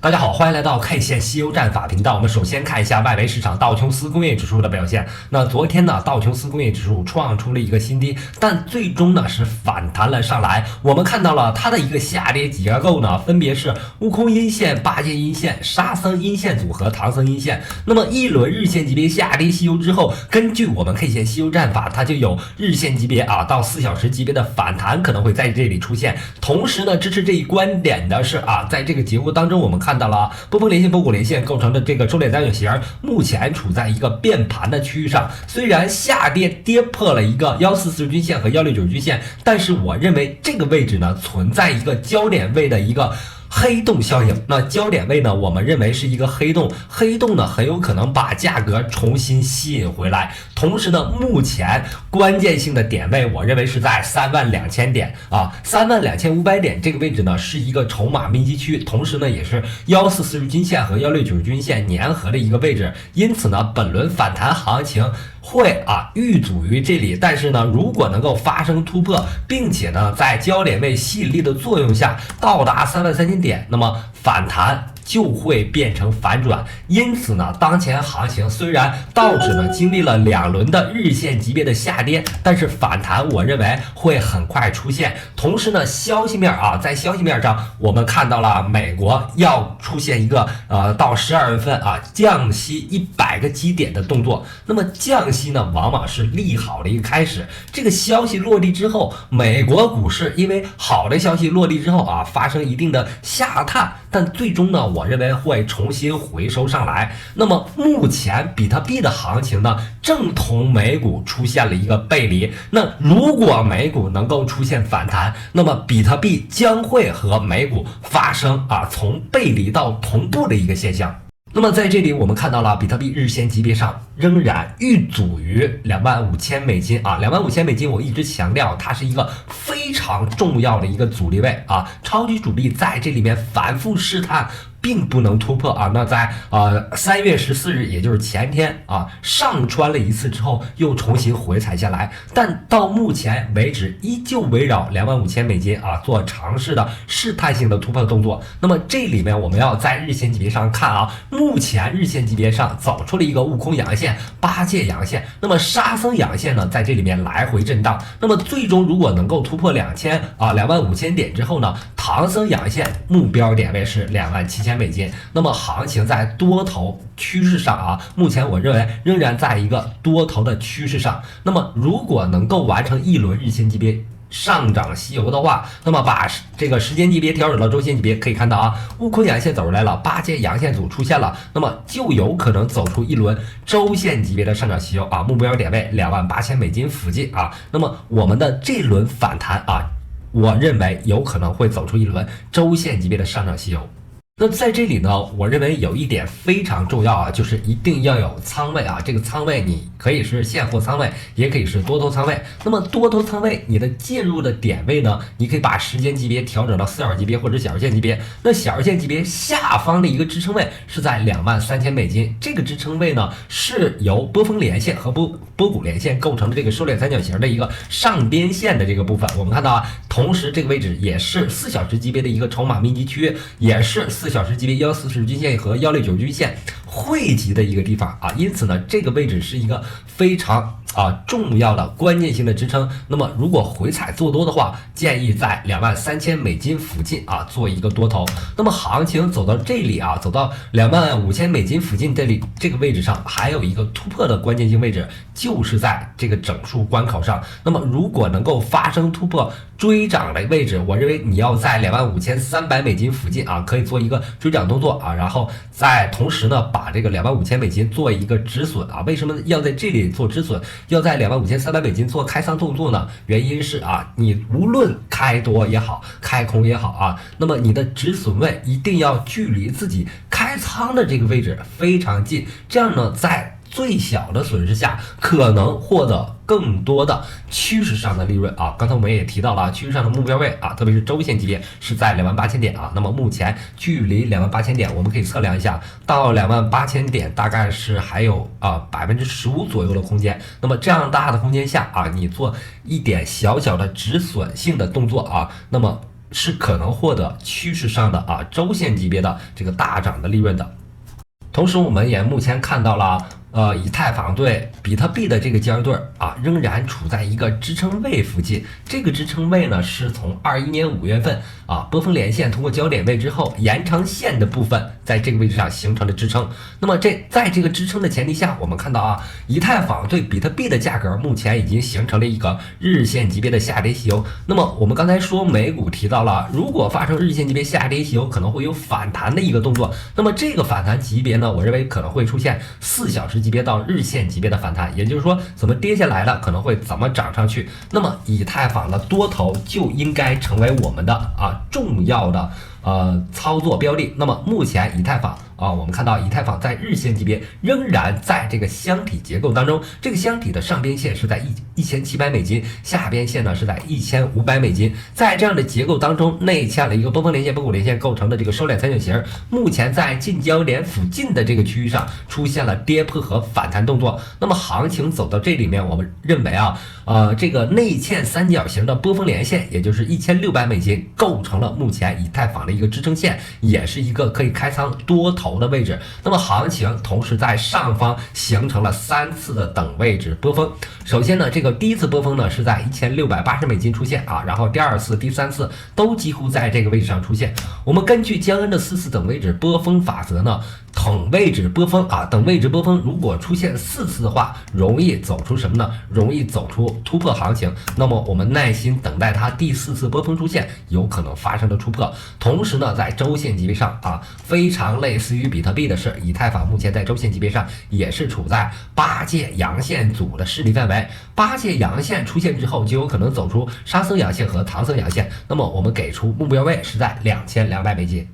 大家好，欢迎来到 K 线西欧战法频道。我们首先看一下外围市场道琼斯工业指数的表现。那昨天呢，道琼斯工业指数创出了一个新低，但最终呢是反弹了上来。我们看到了它的一个下跌结构呢，分别是悟空阴线、八阶阴线、沙僧阴线组和唐僧阴线。那么一轮日线级别下跌西欧之后，根据我们 K 线西欧战法，它就有日线级别到4小时级别的反弹可能会在这里出现。同时呢，支持这一观点的是在这个结构当中，我们看到了波峰连线、波谷连线构成的这个收敛三角形，目前处在一个变盘的区域上。虽然下跌破了一个1440均线和169均线，但是我认为这个位置呢存在一个焦点位的一个黑洞效应。那焦点位呢，我们认为是一个黑洞，黑洞呢很有可能把价格重新吸引回来。同时呢，目前关键性的点位，我认为是在32000点32500点这个位置呢是一个筹码密集区，同时呢也是1440均线和169均线粘合的一个位置。因此呢，本轮反弹行情会遇阻于这里，但是呢，如果能够发生突破，并且呢在焦点位吸引力的作用下到达33000点，那么反弹就会变成反转。因此呢，当前行情虽然道指呢经历了2轮的日线级别的下跌，但是反弹我认为会很快出现。同时呢，消息面在消息面上，我们看到了美国要出现一个到12月份降息100个基点的动作。那么降息呢，往往是利好的一个开始。这个消息落地之后，美国股市因为好的消息落地之后发生一定的下探，但最终呢，我认为会重新回收上来。那么目前比特币的行情呢，正同美股出现了一个背离。那如果美股能够出现反弹，那么比特币将会和美股发生从背离到同步的一个现象。那么在这里我们看到了比特币日线级别上仍然遇阻于25000美金25000美金，我一直强调它是一个非常重要的一个阻力位超级主力在这里面反复试探，并不能突破那在3月14日，也就是前天上穿了一次之后又重新回踩下来，但到目前为止依旧围绕25000美金做尝试的试探性的突破动作。那么这里面我们要在日线级别上看目前日线级别上走出了一个悟空阳线、八阶阳线，那么沙僧阳线呢在这里面来回震荡。那么最终如果能够突破25000点之后呢，唐僧阳线目标点位是27000美金。那么行情在多头趋势上目前我认为仍然在一个多头的趋势上。那么如果能够完成一轮日线级别上涨西游的话，那么把这个时间级别调整到周线级别，可以看到悟空阳线走出来了，八阶阳线组出现了，那么就有可能走出一轮周线级别的上涨西游目标点位28000美金附近那么我们的这轮反弹我认为有可能会走出一轮周线级别的上涨西游。那在这里呢，我认为有一点非常重要就是一定要有仓位这个仓位你可以是现货仓位，也可以是多头仓位。那么多头仓位你的介入的点位呢，你可以把时间级别调整到4小时级别或者小时线级别。那小时线级别下方的一个支撑位是在23000美金，这个支撑位呢是由波峰连线和波谷连线构成的这个收敛三角形的一个上边线的这个部分。我们看到同时这个位置也是4小时级别的一个筹码密集区，也是4小时级别1440均线和169均线汇集的一个地方因此呢，这个位置是一个非常重要的关键性的支撑。那么如果回踩做多的话，建议在23000美金附近做一个多头。那么行情走到这里走到25000美金附近这个位置上，还有一个突破的关键性位置，就是在这个整数关口上。那么如果能够发生突破追涨的位置，我认为你要在25300美金附近可以做一个追涨动作然后在同时呢把这个25000美金做一个止损为什么要在这里做止损，要在25300美金做开仓动作呢？原因是你无论开多也好，开空也好那么你的止损位一定要距离自己开仓的这个位置非常近，这样呢在最小的损失下可能获得更多的趋势上的利润刚才我们也提到了趋势上的目标位特别是周线级别是在28000点那么目前距离28000点我们可以测量一下，到28000点大概是还有15%左右的空间。那么这样大的空间下你做一点小小的止损性的动作那么是可能获得趋势上的周线级别的这个大涨的利润的。同时，我们也目前看到了。以太坊对比特币的这个交易对仍然处在一个支撑位附近。这个支撑位呢，是从21年5月份波峰连线通过焦点位之后，延长线的部分在这个位置上形成的支撑。那么在这个支撑的前提下，我们看到以太坊对比特币的价格目前已经形成了一个日线级别的下跌息口。那么我们刚才说美股提到了，如果发生日线级别下跌息口，可能会有反弹的一个动作。那么这个反弹级别呢，我认为可能会出现4小时级别到日线级别的反弹，也就是说怎么跌下来了，可能会怎么涨上去。那么以太坊的多头就应该成为我们的重要的操作标的。那么目前以太坊我们看到以太坊在日线级别仍然在这个箱体结构当中，这个箱体的上边线是在1700美金，下边线呢是在1500美金。在这样的结构当中，内嵌了一个波峰连线、波谷连线构成的这个收敛三角形，目前在近交点附近的这个区域上出现了跌破和反弹动作。那么行情走到这里面，我们认为这个内嵌三角形的波峰连线，也就是1600美金，构成了目前以太坊的一个支撑线，也是一个可以开仓多头的位置。那么行情同时在上方形成了3次的等位置波峰。首先呢，这个第一次波峰呢是在1680美金出现然后第2次、第3次都几乎在这个位置上出现。我们根据江恩的4次等位置波峰法则呢，等位置波峰等位置波峰如果出现4次的话，容易走出什么呢？容易走出突破行情。那么我们耐心等待它第4次波峰出现，有可能发生的突破。同时呢，在周线级别上非常类似于比特币的是，以太坊目前在周线级别上也是处在8界阳线组的势力范围。8界阳线出现之后，就有可能走出沙僧阳线和唐僧阳线。那么我们给出目标位是在2200美金。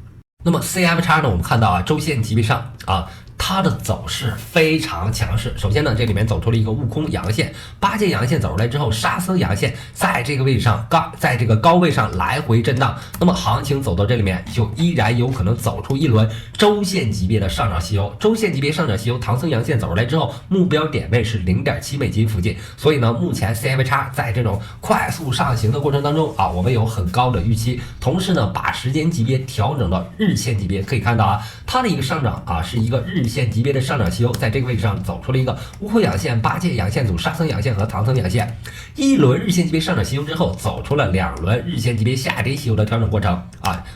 那么 CFX 呢，我们看到周线级别上它的走势非常强势。首先呢，这里面走出了一个悟空阳线，8界阳线走出来之后，沙僧阳线在这个位置上在这个高位上来回震荡。那么行情走到这里面，就依然有可能走出一轮周线级别的上涨息口。周线级别上涨息口，唐僧阳线走出来之后，目标点位是0.7美金附近。所以呢，目前 CFX 在这种快速上行的过程当中我们有很高的预期。同时呢，把时间级别调整到日线级别，可以看到它的一个上涨是一个日线级别的上涨息口，在这个位置上走出了一个悟空阳线、8界阳线组、沙僧阳线和唐僧阳线。一轮日线级别上涨息口之后，走出了2轮日线级别下跌息口的调整过程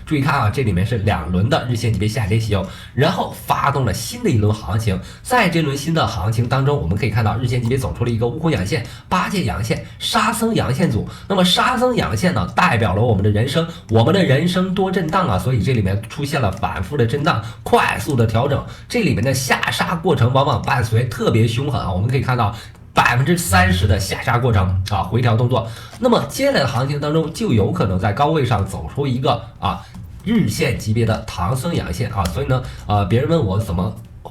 注意看这里面是2轮的日线级别下跌息口，然后发动了新的一轮行情。在这轮新的行情当中，我们可以看到日线级别走出了一个悟空阳线、8界阳线、沙僧阳线组。那么沙僧阳线呢，代表了我们的人生多震荡所以这里面出现了反复的震荡、快速的调整。这里面的下杀过程往往伴随特别凶狠我们可以看到30%的下杀过程回调动作。那么接下来的行情当中，就有可能在高位上走出一个日线级别的唐僧阳线所以呢别人问我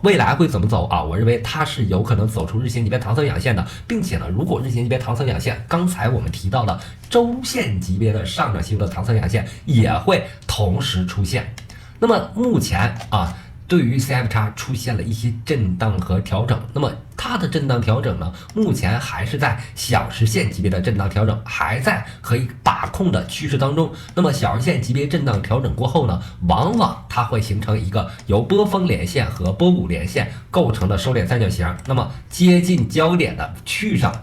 未来会怎么走我认为它是有可能走出日线级别唐僧阳线的，并且呢，如果日线级别唐僧阳线，刚才我们提到的周线级别的上涨息口的唐僧阳线也会同时出现。那么目前对于 CFX 出现了一些震荡和调整，那么它的震荡调整呢，目前还是在小时线级别的震荡调整，还在可以把控的趋势当中。那么小时线级别震荡调整过后呢，往往它会形成一个由波峰连线和波谷连线构成的收敛三角形，那么接近焦点的区域上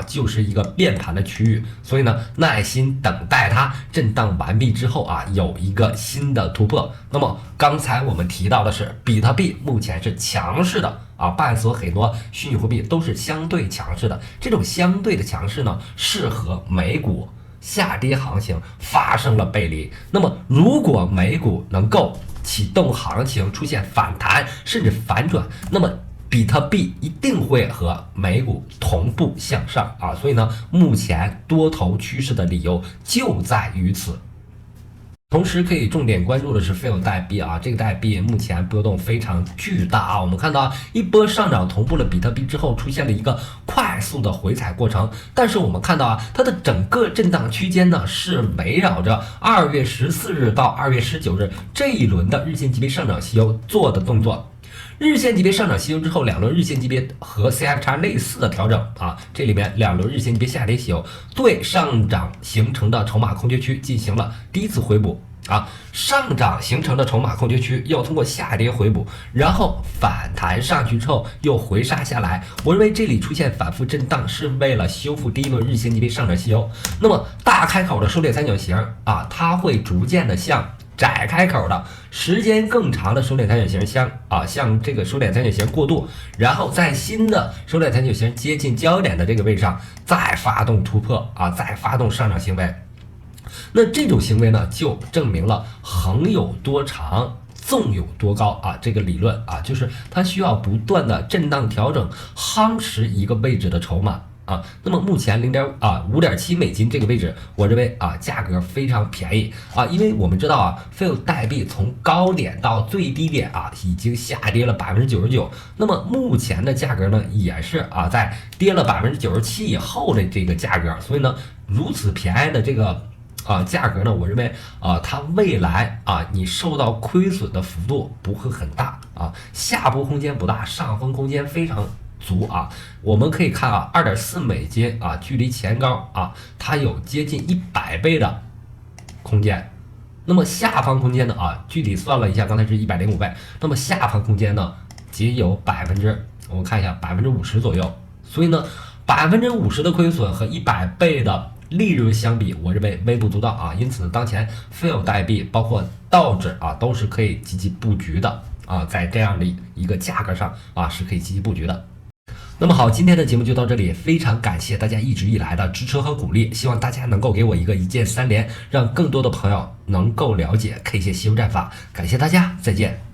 就是一个变盘的区域。所以呢，耐心等待它震荡完毕之后有一个新的突破。那么刚才我们提到的是，比特币目前是强势的伴随很多虚拟货币都是相对强势的。这种相对的强势呢，适合美股下跌行情发生了背离。那么如果美股能够启动行情出现反弹甚至反转，那么比特币一定会和美股同步向上所以呢，目前多头趋势的理由就在于此。同时可以重点关注的是 FIL 代币这个代币目前波动非常巨大我们看到一波上涨同步了比特币之后，出现了一个快速的回踩过程。但是我们看到它的整个震荡区间呢，是围绕着2月14日到2月19日这一轮的日线级别上涨息口做的动作。日线级别上涨吸收之后，两轮日线级别和 CFX 类似的调整啊，这里面两轮日线级别下跌吸收，对上涨形成的筹码空缺区进行了第一次回补啊，上涨形成的筹码空缺区要通过下跌回补，然后反弹上去之后又回杀下来。我认为这里出现反复震荡是为了修复第一轮日线级别上涨吸收。那么大开口的收敛三角形啊，它会逐渐的向窄开口的时间更长的收敛三角形向这个收敛三角形过渡，然后在新的收敛三角形接近焦点的这个位置上再发动突破啊，再发动上涨行为。那这种行为呢，就证明了横有多长，纵有多高啊，这个理论啊，就是它需要不断的震荡调整，夯实一个位置的筹码。那么目前5.7美金这个位置，我认为价格非常便宜啊，因为我们知道非有代币从高点到最低点已经下跌了99%，那么目前的价格呢也是在跌了97%以后的这个价格，所以呢如此便宜的这个价格呢，我认为它未来你受到亏损的幅度不会很大下波空间不大，上升空间非常足我们可以看2.4美金距离前高它有接近100倍的空间。那么下方空间呢具体算了一下，刚才是105倍，那么下方空间呢仅有我们看一下50%左右。所以呢50%的亏损和100倍的利润相比，我认为微不足道因此当前非有代币包括道指都是可以积极布局的在这样的一个价格上是可以积极布局的。那么好，今天的节目就到这里，非常感谢大家一直以来的支持和鼓励，希望大家能够给我一键3连，让更多的朋友能够了解 K 线吸收战法，感谢大家，再见。